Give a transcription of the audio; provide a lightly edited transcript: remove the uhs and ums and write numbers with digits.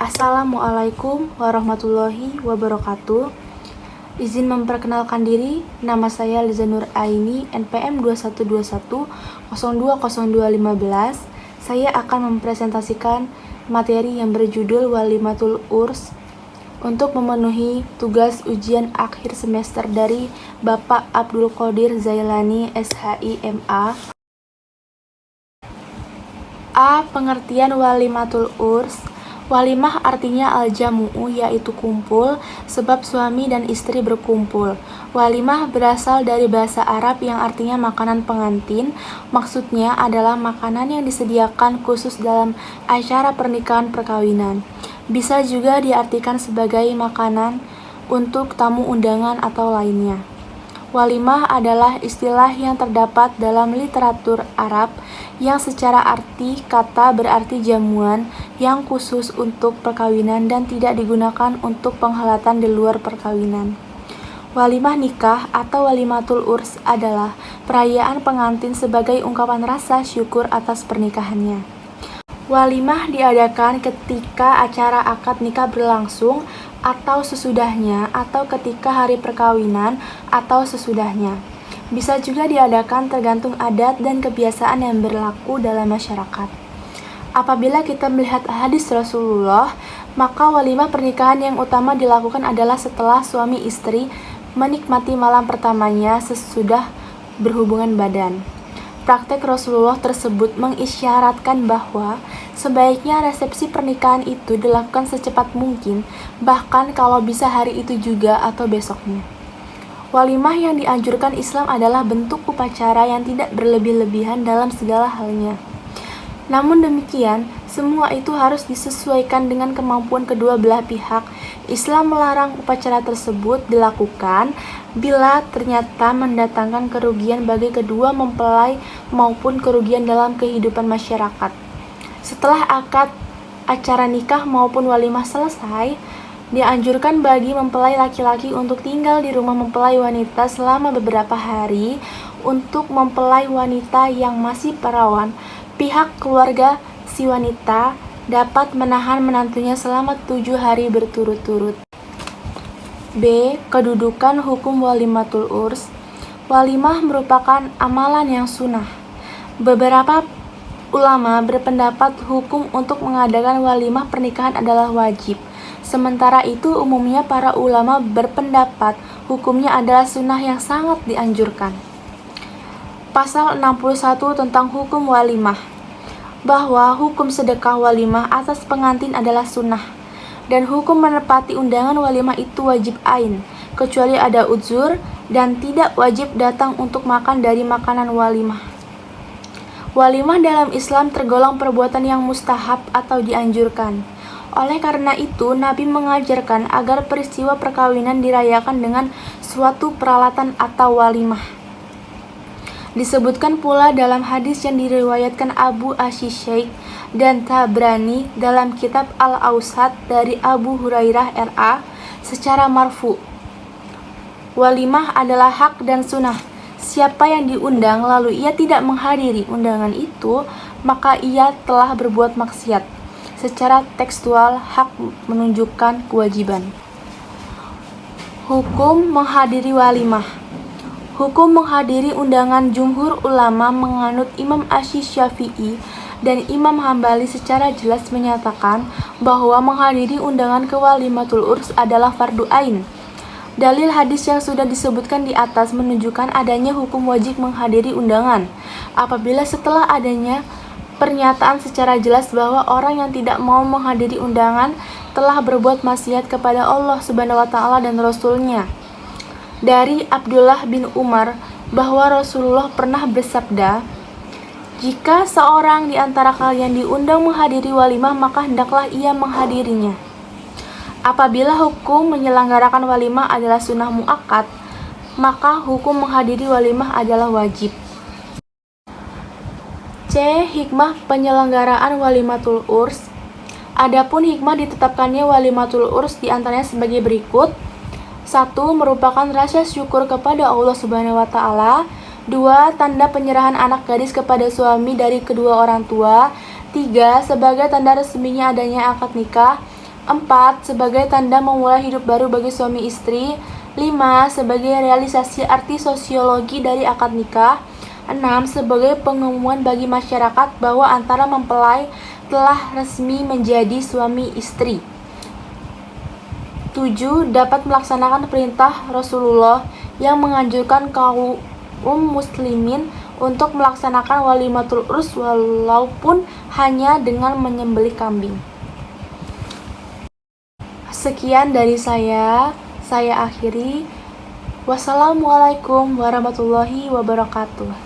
Assalamualaikum warahmatullahi wabarakatuh. Izin memperkenalkan diri, nama saya Liza Nur Aini, NPM 2121020215. Saya akan mempresentasikan materi yang berjudul Walimatul Urs untuk memenuhi tugas ujian akhir semester dari Bapak Abdul Qodir Zailani, SHI, MA. A. Pengertian Walimatul Urs. Walimah artinya al-jamu'u, yaitu kumpul, sebab suami dan istri berkumpul. Walimah berasal dari bahasa Arab yang artinya makanan pengantin. Maksudnya adalah makanan yang disediakan khusus dalam acara pernikahan perkawinan. Bisa juga diartikan sebagai makanan untuk tamu undangan atau lainnya. Walimah adalah istilah yang terdapat dalam literatur Arab yang secara arti kata berarti jamuan yang khusus untuk perkawinan dan tidak digunakan untuk penghelatan di luar perkawinan. Walimah nikah atau walimatul urs adalah perayaan pengantin sebagai ungkapan rasa syukur atas pernikahannya. Walimah diadakan ketika acara akad nikah berlangsung atau sesudahnya, atau ketika hari perkawinan atau sesudahnya. Bisa juga diadakan tergantung adat dan kebiasaan yang berlaku dalam masyarakat. Apabila kita melihat hadis Rasulullah, maka walimah pernikahan yang utama dilakukan adalah setelah suami istri menikmati malam pertamanya sesudah berhubungan badan. Praktek Rasulullah tersebut mengisyaratkan bahwa sebaiknya resepsi pernikahan itu dilakukan secepat mungkin, bahkan kalau bisa hari itu juga atau besoknya. Walimah yang dianjurkan Islam adalah bentuk upacara yang tidak berlebih-lebihan dalam segala halnya. Namun demikian, semua itu harus disesuaikan dengan kemampuan kedua belah pihak. Islam melarang upacara tersebut dilakukan bila ternyata mendatangkan kerugian bagi kedua mempelai maupun kerugian dalam kehidupan masyarakat. Setelah akad, acara nikah maupun walimah selesai, dianjurkan bagi mempelai laki-laki untuk tinggal di rumah mempelai wanita selama beberapa hari. Untuk mempelai wanita yang masih perawan, pihak keluarga si wanita dapat menahan menantunya selama 7 hari berturut-turut. B. Kedudukan hukum walimatul urs. Walimah merupakan amalan yang sunnah. Beberapa ulama berpendapat hukum untuk mengadakan walimah pernikahan adalah wajib. Sementara itu umumnya para ulama berpendapat hukumnya adalah sunnah yang sangat dianjurkan. Pasal 61 tentang hukum walimah, bahwa hukum sedekah walimah atas pengantin adalah sunnah, dan hukum menepati undangan walimah itu wajib ain, kecuali ada uzur, dan tidak wajib datang untuk makan dari makanan walimah. Walimah dalam Islam tergolong perbuatan yang mustahab atau dianjurkan. Oleh karena itu, Nabi mengajarkan agar peristiwa perkawinan dirayakan dengan suatu peralatan atau walimah. Disebutkan pula dalam hadis yang diriwayatkan Abu Asy-Syaikh dan Tabrani dalam kitab Al-Awsat dari Abu Hurairah RA secara marfu. Walimah adalah hak dan sunnah. Siapa yang diundang lalu ia tidak menghadiri undangan itu, maka ia telah berbuat maksiat. Secara tekstual, hak menunjukkan kewajiban. Hukum menghadiri walimah. Hukum menghadiri undangan jumhur ulama menganut Imam Asy-Syafi'i dan Imam Hambali secara jelas menyatakan bahwa menghadiri undangan ke walimatul urs adalah fardu ain. Dalil hadis yang sudah disebutkan di atas menunjukkan adanya hukum wajib menghadiri undangan. Apabila setelah adanya pernyataan secara jelas bahwa orang yang tidak mau menghadiri undangan telah berbuat maksiat kepada Allah Subhanahu wa taala dan Rasul-Nya. Dari Abdullah bin Umar bahwa Rasulullah pernah bersabda, "Jika seorang di antara kalian diundang menghadiri walimah, maka hendaklah ia menghadirinya." Apabila hukum menyelenggarakan walimah adalah sunnah muakkad, maka hukum menghadiri walimah adalah wajib. C. Hikmah penyelenggaraan walimatul urs. Adapun hikmah ditetapkannya walimatul urs diantaranya sebagai berikut. 1. Merupakan rasa syukur kepada Allah Subhanahu wa taala. 2. Tanda penyerahan anak gadis kepada suami dari kedua orang tua. 3. Sebagai tanda resminya adanya akad nikah. 4. Sebagai tanda memulai hidup baru bagi suami istri. 5. Sebagai realisasi arti sosiologi dari akad nikah. 6. Sebagai pengumuman bagi masyarakat bahwa antara mempelai telah resmi menjadi suami istri. 7. Dapat melaksanakan perintah Rasulullah yang menganjurkan kaum muslimin untuk melaksanakan walimatul urs walaupun hanya dengan menyembelih kambing. Sekian dari saya akhiri. Wassalamualaikum warahmatullahi wabarakatuh.